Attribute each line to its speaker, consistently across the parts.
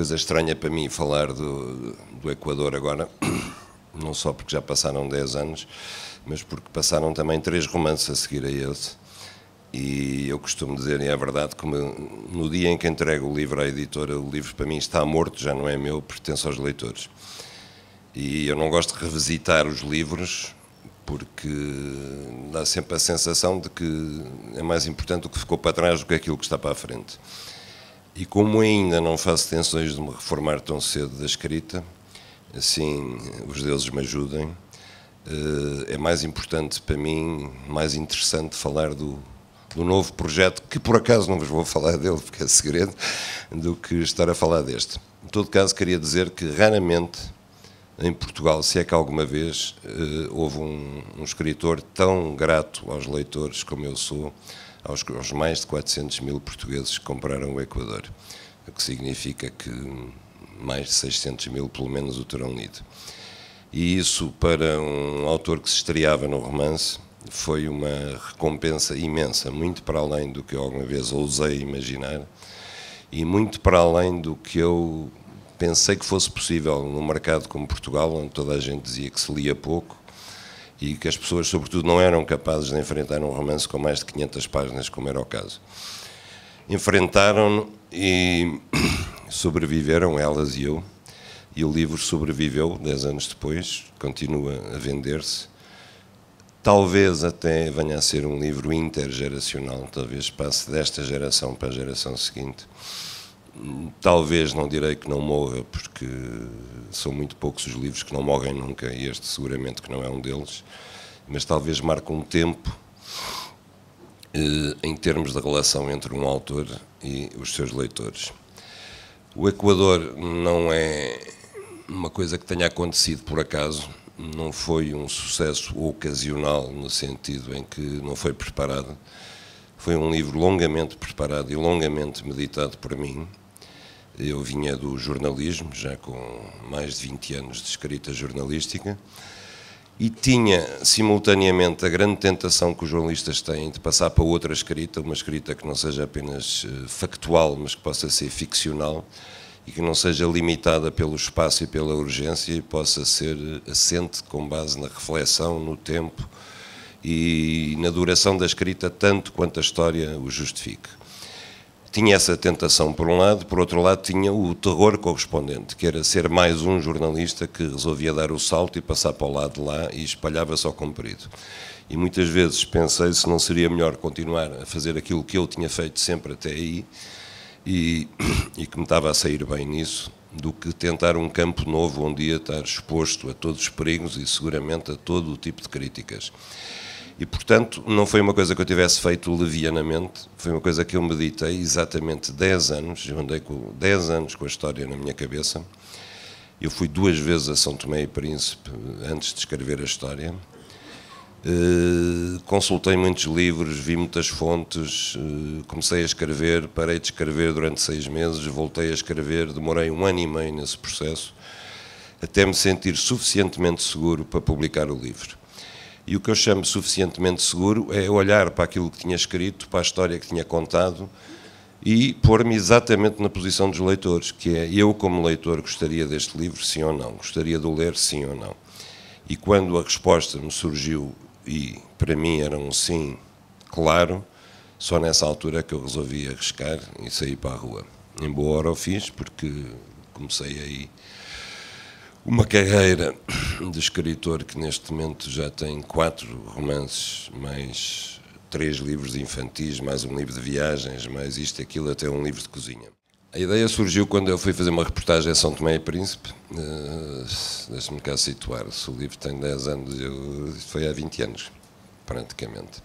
Speaker 1: coisa estranha para mim falar do Equador agora, não só porque já passaram 10 anos, mas porque passaram também 3 romances a seguir a esse. E eu costumo dizer, e é verdade, que no dia em que entrego o livro à editora, o livro para mim está morto, já não é meu, pertence aos leitores. E eu não gosto de revisitar os livros, porque dá sempre a sensação de que é mais importante o que ficou para trás do que aquilo que está para a frente. E como ainda não faço tensões de me reformar tão cedo da escrita, assim os deuses me ajudem, é mais importante para mim, mais interessante falar do novo projeto, que por acaso não vos vou falar dele porque é segredo, do que estar a falar deste. Em todo caso, queria dizer que raramente em Portugal, se é que alguma vez houve um escritor tão grato aos leitores como eu sou, aos mais de 400 mil portugueses que compraram o Equador, o que significa que mais de 600 mil pelo menos o terão lido. E isso, para um autor que se estreava no romance, foi uma recompensa imensa, muito para além do que eu alguma vez ousei imaginar e muito para além do que eu pensei que fosse possível num mercado como Portugal, onde toda a gente dizia que se lia pouco e que as pessoas, sobretudo, não eram capazes de enfrentar um romance com mais de 500 páginas, como era o caso. Enfrentaram-no e sobreviveram, elas e eu, e o livro sobreviveu 10 anos depois, continua a vender-se. Talvez até venha a ser um livro intergeracional, talvez passe desta geração para a geração seguinte. Talvez, não direi que não morra, porque são muito poucos os livros que não morrem nunca, e este seguramente que não é um deles, mas talvez marque um tempo em termos de relação entre um autor e os seus leitores. O Equador não é uma coisa que tenha acontecido por acaso, não foi um sucesso ocasional no sentido em que não foi preparado. Foi um livro longamente preparado e longamente meditado por mim. Eu vinha do jornalismo, já com mais de 20 anos de escrita jornalística, e tinha, simultaneamente, a grande tentação que os jornalistas têm de passar para outra escrita, uma escrita que não seja apenas factual, mas que possa ser ficcional, e que não seja limitada pelo espaço e pela urgência, e possa ser assente com base na reflexão, no tempo e na duração da escrita, tanto quanto a história o justifique. Tinha essa tentação por um lado, por outro lado tinha o terror correspondente, que era ser mais um jornalista que resolvia dar o salto e passar para o lado de lá e espalhava-se ao comprido. E muitas vezes pensei se não seria melhor continuar a fazer aquilo que eu tinha feito sempre até aí e que me estava a sair bem nisso, do que tentar um campo novo onde ia estar exposto a todos os perigos e seguramente a todo o tipo de críticas. E, portanto, não foi uma coisa que eu tivesse feito levianamente, foi uma coisa que eu meditei exatamente 10 anos, eu andei com 10 anos com a história na minha cabeça. Eu fui 2 vezes a São Tomé e Príncipe antes de escrever a história. Consultei muitos livros, vi muitas fontes, comecei a escrever, parei de escrever durante 6 meses, voltei a escrever, demorei 1 ano e meio nesse processo, até me sentir suficientemente seguro para publicar o livro. E o que eu chamo suficientemente seguro é olhar para aquilo que tinha escrito, para a história que tinha contado e pôr-me exatamente na posição dos leitores, que é, eu como leitor gostaria deste livro, sim ou não? Gostaria de o ler, sim ou não? E quando a resposta me surgiu, e para mim era um sim claro, só nessa altura que eu resolvi arriscar e sair para a rua. Em boa hora o fiz, porque comecei aí uma carreira de escritor que neste momento já tem 4 romances, mais 3 livros infantis, mais um livro de viagens, mais isto, aquilo, até um livro de cozinha. A ideia surgiu quando eu fui fazer uma reportagem a São Tomé e Príncipe. Deixa-me cá situar, se o livro tem 10 anos, foi há 20 anos, praticamente.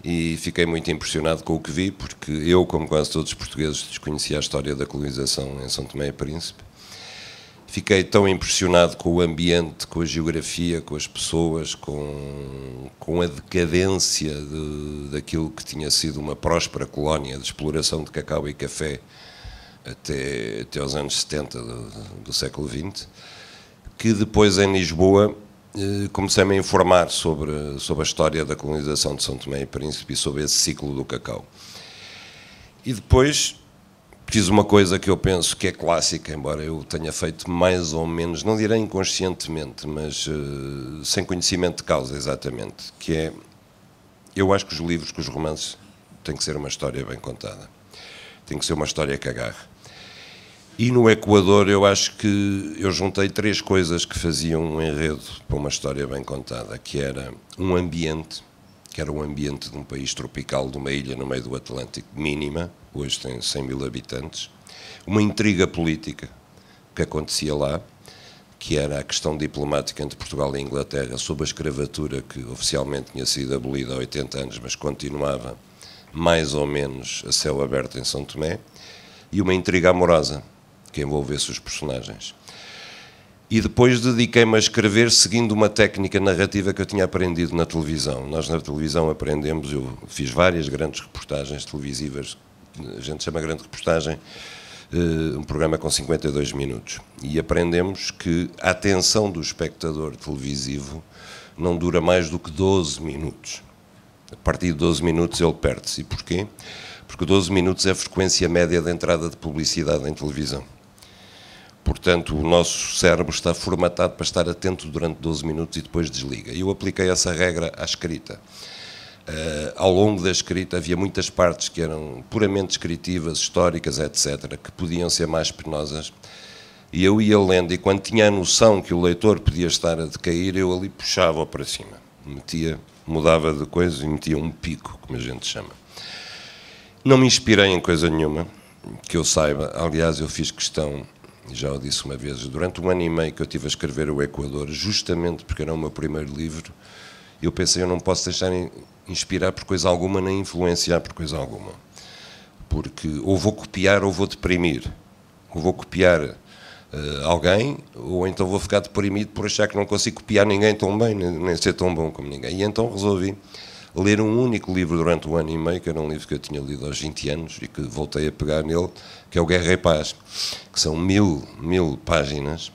Speaker 1: E fiquei muito impressionado com o que vi, porque eu, como quase todos os portugueses, desconhecia a história da colonização em São Tomé e Príncipe. Fiquei tão impressionado com o ambiente, com a geografia, com as pessoas, com a decadência daquilo que tinha sido uma próspera colónia de exploração de cacau e café até aos anos 70 do século XX, que depois em Lisboa comecei-me a informar sobre a história da colonização de São Tomé e Príncipe e sobre esse ciclo do cacau. E depois Preciso uma coisa que eu penso que é clássica, embora eu tenha feito mais ou menos, não direi inconscientemente, mas sem conhecimento de causa exatamente, que é, eu acho que os livros, que os romances, têm que ser uma história bem contada. Tem que ser uma história que agarre. E no Equador eu acho que eu juntei 3 coisas que faziam um enredo para uma história bem contada, que era um ambiente, que era o ambiente de um país tropical, de uma ilha no meio do Atlântico, mínima, hoje tem 100 mil habitantes, uma intriga política que acontecia lá, que era a questão diplomática entre Portugal e Inglaterra sobre a escravatura, que oficialmente tinha sido abolida há 80 anos, mas continuava mais ou menos a céu aberto em São Tomé, e uma intriga amorosa que envolvesse os personagens. E depois dediquei-me a escrever seguindo uma técnica narrativa que eu tinha aprendido na televisão. Nós na televisão aprendemos, eu fiz várias grandes reportagens televisivas, a gente chama grande reportagem, um programa com 52 minutos. E aprendemos que a atenção do espectador televisivo não dura mais do que 12 minutos. A partir de 12 minutos ele perde-se. E porquê? Porque 12 minutos é a frequência média de entrada de publicidade em televisão. Portanto, o nosso cérebro está formatado para estar atento durante 12 minutos e depois desliga. E eu apliquei essa regra à escrita. Ao longo da escrita havia muitas partes que eram puramente descritivas, históricas, etc., que podiam ser mais penosas. E eu ia lendo, e quando tinha a noção que o leitor podia estar a decair, eu ali puxava-o para cima. Mudava de coisa e metia um pico, como a gente chama. Não me inspirei em coisa nenhuma, que eu saiba. Aliás, eu fiz questão, já o disse uma vez, durante 1 ano e meio que eu estive a escrever o Equador, justamente porque era o meu primeiro livro, eu pensei, eu não posso deixar inspirar por coisa alguma, nem influenciar por coisa alguma. Porque ou vou copiar ou vou deprimir. Ou vou copiar alguém, ou então vou ficar deprimido por achar que não consigo copiar ninguém tão bem, nem ser tão bom como ninguém. E então resolvi ler um único livro durante 1 ano e meio, que era um livro que eu tinha lido aos 20 anos e que voltei a pegar nele, que é o Guerra e Paz, que são 1000 páginas,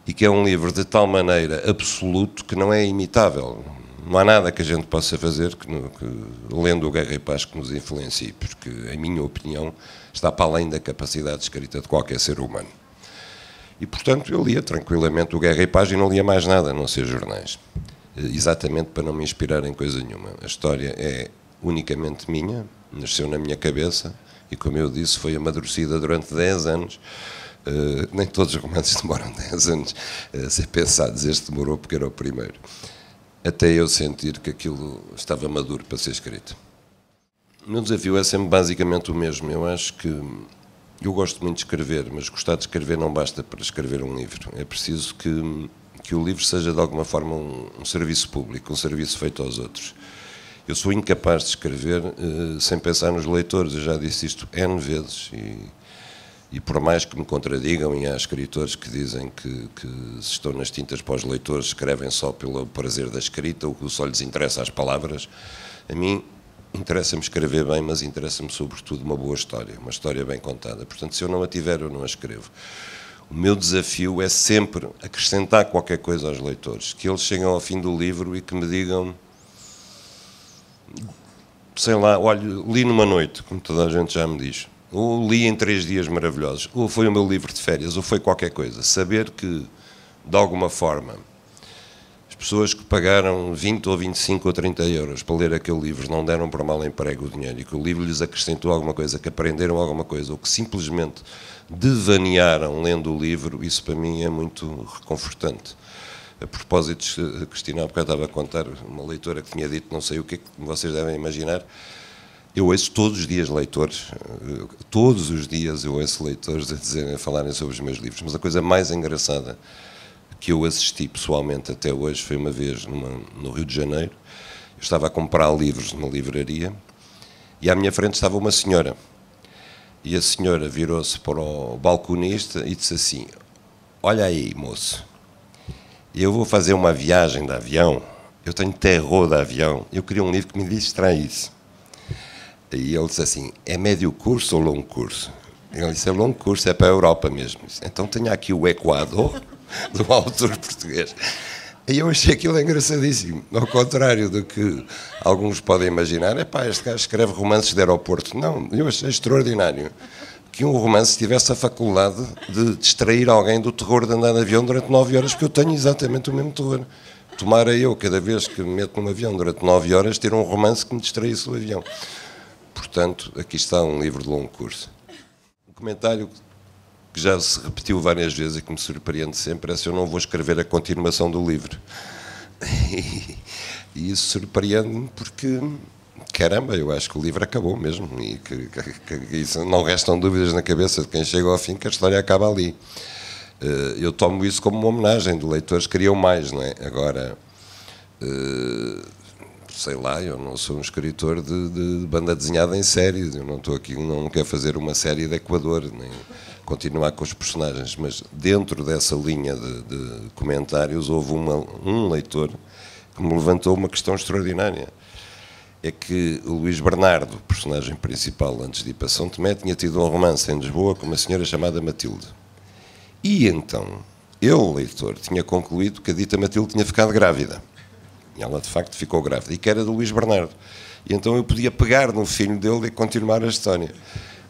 Speaker 1: e que é um livro de tal maneira absoluto que não é imitável. Não há nada que a gente possa fazer lendo o Guerra e Paz que nos influencie, porque, em minha opinião, está para além da capacidade de escrita de qualquer ser humano. E, portanto, eu lia tranquilamente o Guerra e Paz e não lia mais nada, a não ser jornais. Exatamente para não me inspirar em coisa nenhuma. A história é unicamente minha, nasceu na minha cabeça e, como eu disse, foi amadurecida durante 10 anos. Nem todos os romances demoram 10 anos a ser pensados. Este demorou porque era o primeiro. Até eu sentir que aquilo estava maduro para ser escrito. O meu desafio é sempre basicamente o mesmo. Eu acho que eu gosto muito de escrever, mas gostar de escrever não basta para escrever um livro. É preciso que o livro seja de alguma forma um serviço público, um serviço feito aos outros. Eu sou incapaz de escrever sem pensar nos leitores. Eu já disse isto N vezes e por mais que me contradigam, e há escritores que dizem que se estão nas tintas para os leitores, escrevem só pelo prazer da escrita, ou que só lhes interessa as palavras, a mim interessa-me escrever bem, mas interessa-me sobretudo uma boa história, uma história bem contada. Portanto, se eu não a tiver, eu não a escrevo. O meu desafio é sempre acrescentar qualquer coisa aos leitores, que eles cheguem ao fim do livro e que me digam, sei lá, olha, li numa noite, como toda a gente já me diz, ou li em 3 dias maravilhosos, ou foi o meu livro de férias, ou foi qualquer coisa. Saber que, de alguma forma, as pessoas que pagaram 20 ou 25 ou 30 euros para ler aquele livro não deram por mal emprego o dinheiro e que o livro lhes acrescentou alguma coisa, que aprenderam alguma coisa, ou que simplesmente devanearam lendo o livro, isso para mim é muito reconfortante. A propósito, Cristina, há bocado estava a contar uma leitora que tinha dito, não sei o que vocês devem imaginar. Eu ouço todos os dias leitores, todos os dias eu ouço leitores a falarem sobre os meus livros, mas a coisa mais engraçada que eu assisti pessoalmente até hoje foi uma vez no Rio de Janeiro. Eu estava a comprar livros numa livraria e à minha frente estava uma senhora. E a senhora virou-se para o balconista e disse assim, olha aí, moço, eu vou fazer uma viagem de avião, eu tenho terror de avião, eu queria um livro que me distraísse. E ele disse assim, é médio curso ou longo curso? Ele disse, é longo curso, é para a Europa mesmo. Disse, então tenho aqui o Equador, do autor português. E eu achei aquilo engraçadíssimo. Ao contrário do que alguns podem imaginar, este gajo escreve romances de aeroporto. Não, eu achei extraordinário. que um romance tivesse a faculdade de distrair alguém do terror de andar de avião durante 9 horas, porque eu tenho exatamente o mesmo terror. Tomara eu, cada vez que me meto num avião durante 9 horas, ter um romance que me distraísse do avião. Portanto, aqui está um livro de longo curso. Um comentário que já se repetiu várias vezes e que me surpreende sempre é se eu não vou escrever a continuação do livro. E isso surpreende-me porque, caramba, eu acho que o livro acabou mesmo e que isso, não restam dúvidas na cabeça de quem chega ao fim que a história acaba ali. Eu tomo isso como uma homenagem, de leitores que queriam mais, não é? Agora, sei lá, eu não sou um escritor de banda desenhada em séries, eu não estou aqui, não quero fazer uma série de Equador, nem continuar com os personagens, mas dentro dessa linha de comentários houve um leitor que me levantou uma questão extraordinária. É que o Luís Bernardo, personagem principal antes de ir para São Tomé, tinha tido um romance em Lisboa com uma senhora chamada Matilde. E então, eu, leitor, tinha concluído que a dita Matilde tinha ficado grávida. E ela, de facto, ficou grávida. E que era do Luís Bernardo. E então eu podia pegar no filho dele e continuar a história.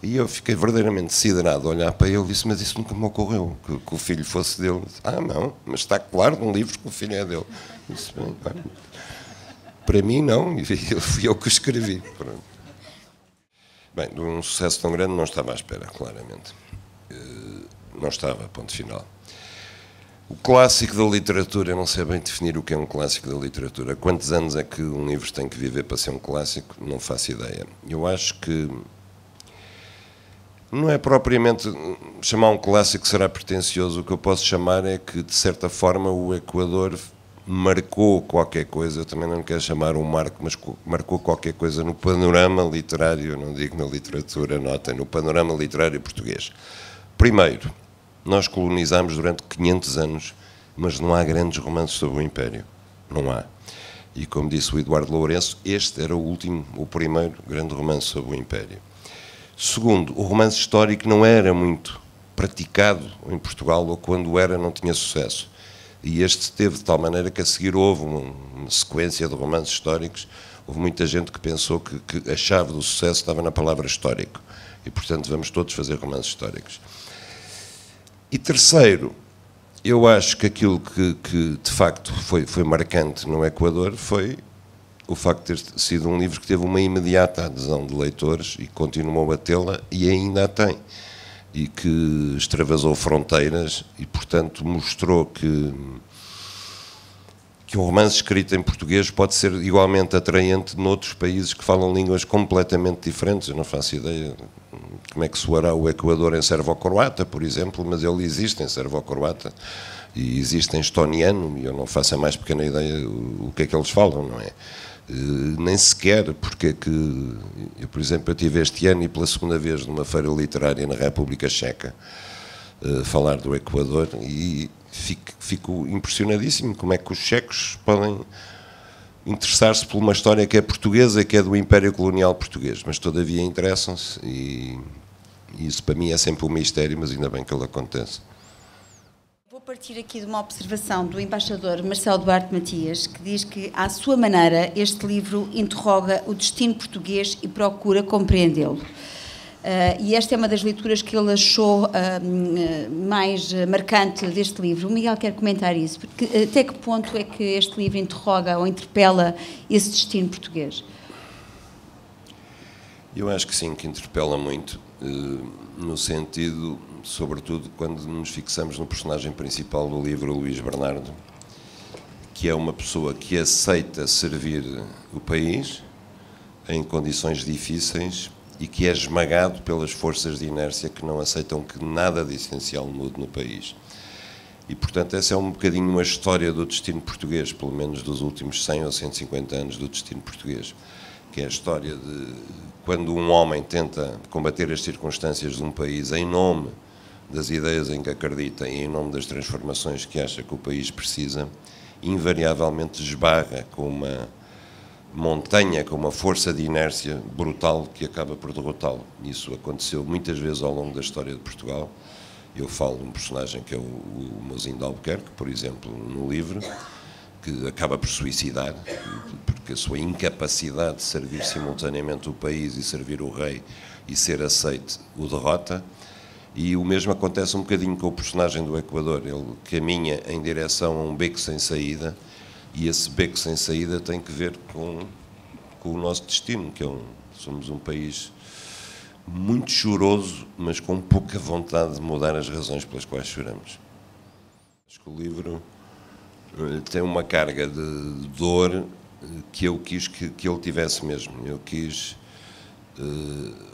Speaker 1: E eu fiquei verdadeiramente siderado a olhar para ele e disse, mas isso nunca me ocorreu, que o filho fosse dele. Ah, não, mas está claro num livro que o filho é dele. Disse, bem, para mim, não, e fui eu que o escrevi. Pronto. Bem, de um sucesso tão grande não estava à espera, claramente. Não estava, ponto final. O clássico da literatura, eu não sei bem definir o que é um clássico da literatura. Quantos anos é que um livro tem que viver para ser um clássico? Não faço ideia. Eu acho que não é propriamente chamar um clássico será pretencioso. O que eu posso chamar é que, de certa forma, o Equador marcou qualquer coisa. Eu também não quero chamar um marco, mas marcou qualquer coisa no panorama literário, não digo na literatura, notem, no panorama literário português. Primeiro, nós colonizámos durante 500 anos, mas não há grandes romances sobre o Império. Não há. E como disse o Eduardo Lourenço, este era o primeiro grande romance sobre o Império. Segundo, o romance histórico não era muito praticado em Portugal, ou quando era não tinha sucesso. E este teve de tal maneira que a seguir houve uma sequência de romances históricos. Houve muita gente que pensou que a chave do sucesso estava na palavra histórico. E, portanto, vamos todos fazer romances históricos. E terceiro, eu acho que aquilo que de facto foi marcante no Equador foi o facto de ter sido um livro que teve uma imediata adesão de leitores e continuou a tê-la e ainda a tem. E que extravasou fronteiras e, portanto, mostrou que um romance escrito em português pode ser igualmente atraente noutros países que falam línguas completamente diferentes. Eu não faço ideia como é que soará o Equador em servo-croata, por exemplo, mas ele existe em servo-croata e existe em estoniano, e eu não faço a mais pequena ideia o que é que eles falam, não é? Nem sequer, porque é que eu, por exemplo, eu estive este ano e pela segunda vez numa feira literária na República Checa falar do Equador e fico impressionadíssimo como é que os checos podem interessar-se por uma história que é portuguesa, que é do Império Colonial Português, mas todavia interessam-se e isso para mim é sempre um mistério, mas ainda bem que ele acontece.
Speaker 2: Vou partir aqui de uma observação do embaixador Marcelo Duarte Matias, que diz que, à sua maneira, este livro interroga o destino português e procura compreendê-lo. E esta é uma das leituras que ele achou mais marcante deste livro. O Miguel quer comentar isso, porque até que ponto é que este livro interroga ou interpela esse destino português?
Speaker 1: Eu acho que sim, que interpela muito, no sentido, sobretudo, quando nos fixamos no personagem principal do livro, o Luís Bernardo, que é uma pessoa que aceita servir o país em condições difíceis e que é esmagado pelas forças de inércia que não aceitam que nada de essencial mude no país. E, portanto, essa é um bocadinho a história do destino português, pelo menos dos últimos 100 ou 150 anos do destino português, que é a história de quando um homem tenta combater as circunstâncias de um país em nome das ideias em que acredita e em nome das transformações que acha que o país precisa, invariavelmente esbarra com uma montanha, com uma força de inércia brutal que acaba por derrotá-lo. Isso aconteceu muitas vezes ao longo da história de Portugal. Eu falo de um personagem que é o Mozinho de Albuquerque, por exemplo, no livro, que acaba por suicidar, porque a sua incapacidade de servir simultaneamente o país e servir o rei e ser aceite o derrota. E o mesmo acontece um bocadinho com o personagem do Equador. Ele caminha em direção a um beco sem saída, e esse beco sem saída tem que ver com o nosso destino, que somos um país muito choroso, mas com pouca vontade de mudar as razões pelas quais choramos. Acho que o livro tem uma carga de dor que eu quis que ele tivesse mesmo.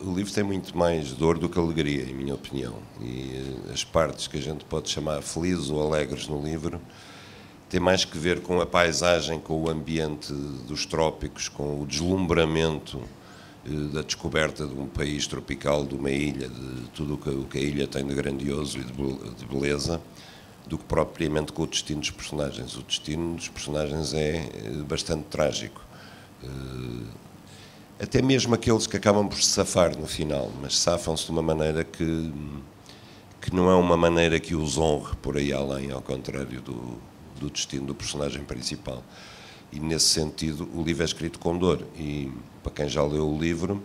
Speaker 1: O livro tem muito mais dor do que alegria, em minha opinião. E as partes que a gente pode chamar felizes ou alegres no livro têm mais que ver com a paisagem, com o ambiente dos trópicos, com o deslumbramento da descoberta de um país tropical, de uma ilha, de tudo o que a ilha tem de grandioso e de beleza, do que propriamente com o destino dos personagens. O destino dos personagens é bastante trágico. Até mesmo aqueles que acabam por se safar no final, mas safam-se de uma maneira que não é uma maneira que os honre por aí além, ao contrário do destino do personagem principal. E, nesse sentido, o livro é escrito com dor. E, para quem já leu o livro,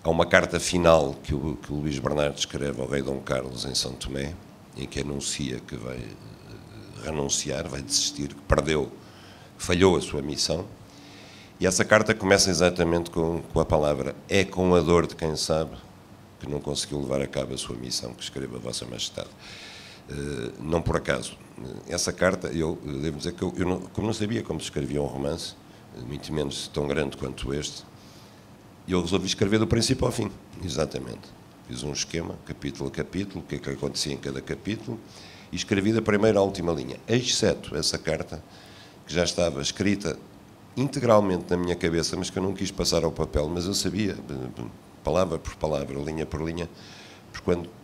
Speaker 1: há uma carta final que o Luís Bernardo escreve ao rei Dom Carlos em São Tomé, em que anuncia que vai renunciar, vai desistir, que falhou a sua missão. E essa carta começa exatamente com a palavra: é com a dor de quem sabe que não conseguiu levar a cabo a sua missão, que escreva Vossa Majestade. Não por acaso. Essa carta, eu devo dizer que como não sabia como se escrevia um romance, muito menos tão grande quanto este, eu resolvi escrever do princípio ao fim, exatamente. Fiz um esquema, capítulo a capítulo, o que é que acontecia em cada capítulo, e escrevi da primeira à última linha, exceto essa carta, que já estava escrita integralmente na minha cabeça, mas que eu não quis passar ao papel, mas eu sabia, palavra por palavra, linha por linha,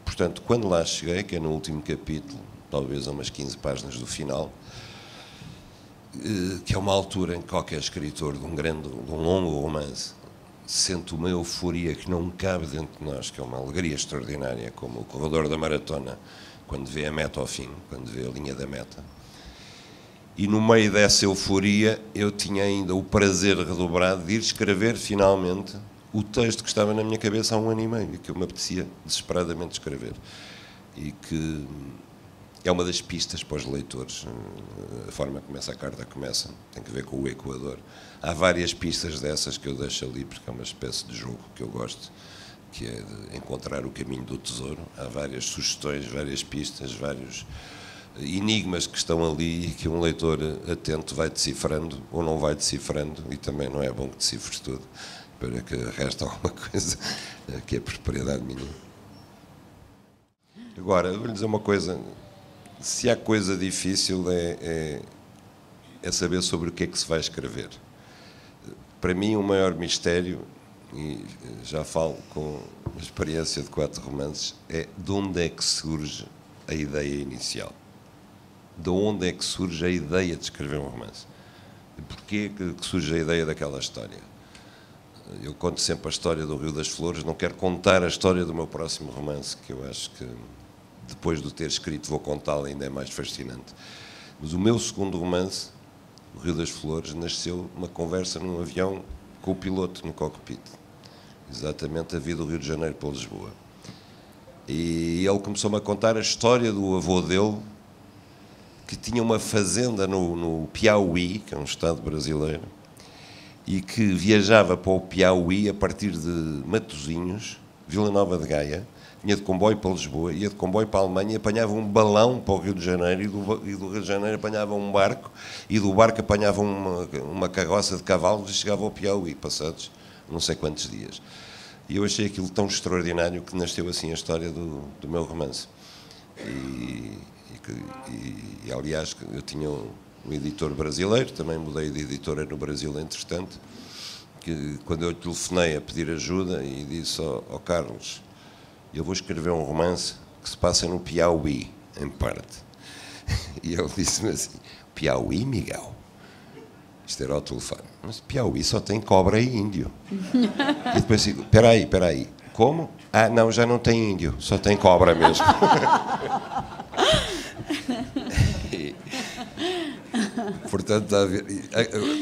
Speaker 1: portanto, quando lá cheguei, que é no último capítulo, talvez a umas 15 páginas do final, que é uma altura em que qualquer escritor de um longo romance sente uma euforia que não cabe dentro de nós, que é uma alegria extraordinária, como o corredor da maratona, quando vê a meta ao fim, quando vê a linha da meta. E no meio dessa euforia eu tinha ainda o prazer redobrado de ir escrever finalmente o texto que estava na minha cabeça há 1 ano e meio e que eu me apetecia desesperadamente escrever. E que é uma das pistas para os leitores. A forma como essa carta começa tem que ver com o Equador. Há várias pistas dessas que eu deixo ali, porque é uma espécie de jogo que eu gosto, que é de encontrar o caminho do tesouro. Há várias sugestões, várias pistas, vários enigmas que estão ali e que um leitor atento vai decifrando ou não vai decifrando, e também não é bom que decifres tudo, para que reste alguma coisa que é propriedade minha. Agora, eu vou lhe dizer uma coisa: se há coisa difícil é saber sobre o que é que se vai escrever. Para mim, o maior mistério, e já falo com a experiência de 4 romances, é de onde é que surge a ideia inicial. De onde é que surge a ideia de escrever um romance? Porquê que surge a ideia daquela história? Eu conto sempre a história do Rio das Flores, não quero contar a história do meu próximo romance, que eu acho que depois de ter escrito vou contá-la, ainda é mais fascinante. Mas o meu segundo romance, o Rio das Flores, nasceu uma conversa num avião com o piloto no cockpit. Exatamente a vida do Rio de Janeiro para Lisboa. E ele começou-me a contar a história do avô dele, que tinha uma fazenda no Piauí, que é um estado brasileiro, e que viajava para o Piauí a partir de Matosinhos, Vila Nova de Gaia, vinha de comboio para Lisboa, ia de comboio para a Alemanha, apanhava um balão para o Rio de Janeiro, e do Rio de Janeiro apanhava um barco, e do barco apanhava uma carroça de cavalos e chegava ao Piauí, passados não sei quantos dias. E eu achei aquilo tão extraordinário que nasceu assim a história do meu romance. E aliás, eu tinha um editor brasileiro, também mudei de editora no Brasil entretanto, que quando eu telefonei a pedir ajuda e disse ao Carlos: eu vou escrever um romance que se passa no Piauí, em parte. E ele disse-me assim: Piauí, Miguel? Isto era ao telefone. Mas Piauí só tem cobra e índio. E depois digo: espera aí, como? Ah, não, já não tem índio, só tem cobra mesmo. Portanto,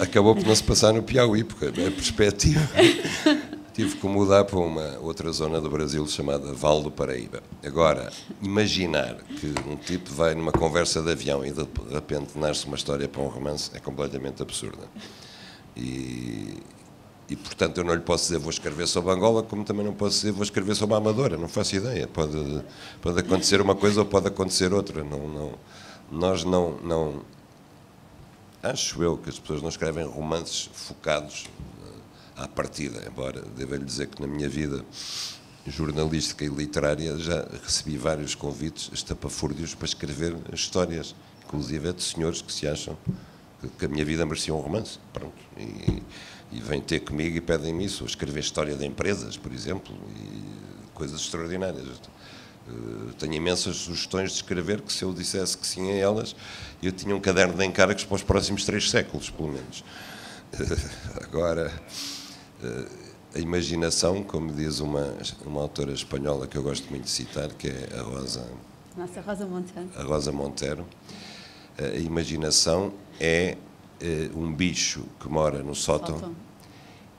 Speaker 1: acabou por não se passar no Piauí, porque a perspectiva... Tive que mudar para uma outra zona do Brasil chamada Val do Paraíba. Agora, imaginar que um tipo vai numa conversa de avião e de repente nasce uma história para um romance é completamente absurda. E portanto, eu não lhe posso dizer vou escrever sobre Angola, como também não posso dizer vou escrever sobre a Amadora. Não faço ideia. Pode acontecer uma coisa ou pode acontecer outra. Nós não... Acho eu que as pessoas não escrevem romances focados à partida, embora devo-lhe dizer que na minha vida jornalística e literária já recebi vários convites estapafúrdios para escrever histórias, inclusive de senhores que se acham que a minha vida merecia um romance, pronto, e vêm ter comigo e pedem-me isso, ou escrever história de empresas, por exemplo, e coisas extraordinárias. Tenho imensas sugestões de escrever que se eu dissesse que sim a elas, eu tinha um caderno de encargos para os próximos 3 séculos, pelo menos. Agora... a imaginação, como diz uma autora espanhola que eu gosto muito de citar, que é a Rosa Montero, a imaginação é um bicho que mora no sótão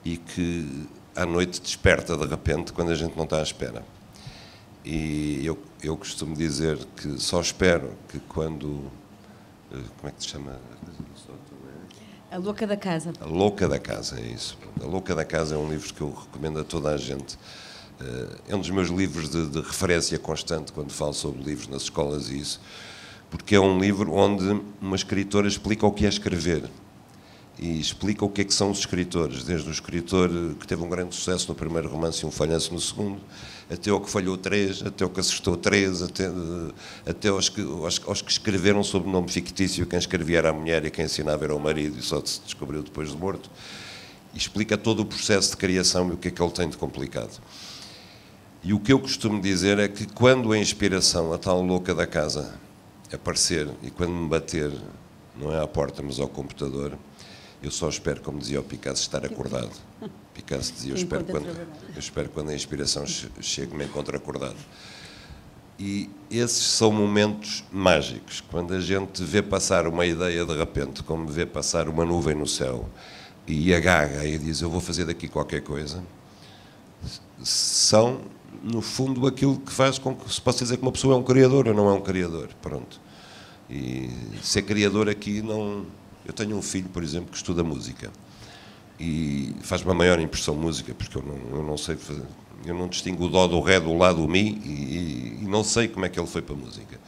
Speaker 1: e que à noite desperta de repente quando a gente não está à espera. E eu costumo dizer que só espero que quando... Como é que se chama?
Speaker 2: A Louca da Casa.
Speaker 1: A Louca da Casa, é isso. A Louca da Casa é um livro que eu recomendo a toda a gente. É um dos meus livros de referência constante quando falo sobre livros nas escolas e isso, porque é um livro onde uma escritora explica o que é escrever e explica o que é que são os escritores, desde o escritor que teve um grande sucesso no primeiro romance e um falhanço no segundo, até o que falhou 3, até o que acertou 3, até aos que escreveram sob nome fictício, quem escrevia era a mulher e quem ensinava era o marido e só se descobriu depois de morto, e explica todo o processo de criação e o que é que ele tem de complicado. E o que eu costumo dizer é que quando a inspiração, a tal louca da casa, aparecer e quando me bater, não é à porta mas ao computador, eu só espero, como dizia o Picasso, estar acordado. Picasso dizia, eu espero quando a inspiração chegue, me encontro acordado. E esses são momentos mágicos, quando a gente vê passar uma ideia de repente, como vê passar uma nuvem no céu, e agarra e diz, eu vou fazer daqui qualquer coisa, são, no fundo, aquilo que faz com que se possa dizer que uma pessoa é um criador ou não é um criador. Pronto. E ser criador aqui não... Eu tenho um filho, por exemplo, que estuda música e faz-me a maior impressão música, porque eu não sei fazer, eu não distingo o dó do ré, do lá, do mi e não sei como é que ele foi para a música.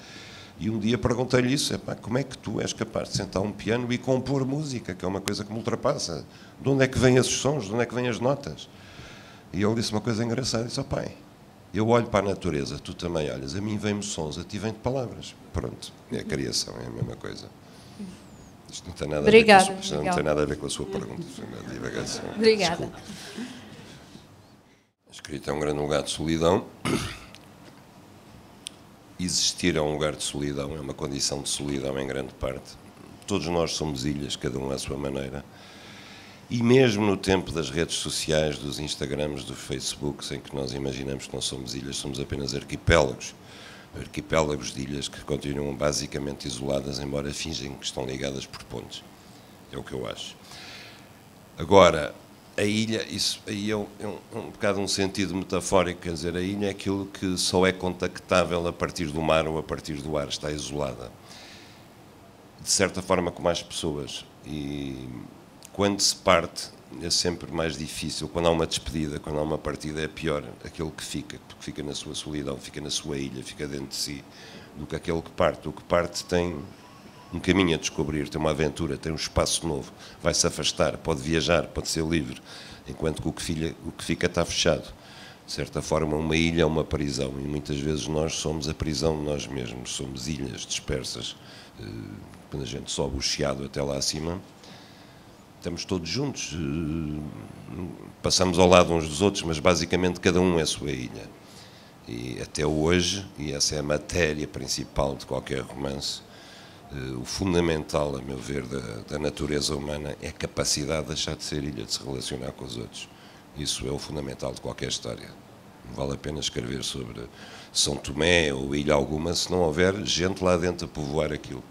Speaker 1: E um dia perguntei-lhe isso, como é que tu és capaz de sentar um piano e compor música, que é uma coisa que me ultrapassa? De onde é que vêm esses sons? De onde é que vêm as notas? E ele disse uma coisa engraçada, disse, pai, eu olho para a natureza, tu também olhas, a mim vem-me sons, a ti vem de palavras. Pronto, é a criação, é a mesma coisa. Isto não tem nada, não tem nada a ver com a sua pergunta.
Speaker 2: Obrigada.
Speaker 1: Desculpe. A escrita é um grande lugar de solidão. Existir é um lugar de solidão, é uma condição de solidão em grande parte. Todos nós somos ilhas, cada um à sua maneira. E mesmo no tempo das redes sociais, dos Instagrams, dos Facebooks, em que nós imaginamos que não somos ilhas, somos apenas arquipélagos de ilhas que continuam basicamente isoladas, embora fingem que estão ligadas por pontes. É o que eu acho. Agora, a ilha, isso aí é um bocado um sentido metafórico, quer dizer, a ilha é aquilo que só é contactável a partir do mar ou a partir do ar, está isolada. De certa forma como as pessoas. E quando se parte é sempre mais difícil, quando há uma despedida, quando há uma partida é pior aquele que fica, porque fica na sua solidão, fica na sua ilha, fica dentro de si, do que aquele que parte. O que parte tem um caminho a descobrir, tem uma aventura, tem um espaço novo, vai-se afastar, pode viajar, pode ser livre, enquanto que o que fica está fechado. De certa forma, uma ilha é uma prisão, e muitas vezes nós somos a prisão de nós mesmos, somos ilhas dispersas. Quando a gente sobe o chiado até lá acima, estamos todos juntos, passamos ao lado uns dos outros, mas basicamente cada um é a sua ilha. E até hoje, e essa é a matéria principal de qualquer romance, o fundamental, a meu ver, da natureza humana é a capacidade de deixar de ser ilha, de se relacionar com os outros. Isso é o fundamental de qualquer história. Não vale a pena escrever sobre São Tomé ou ilha alguma se não houver gente lá dentro a povoar aquilo.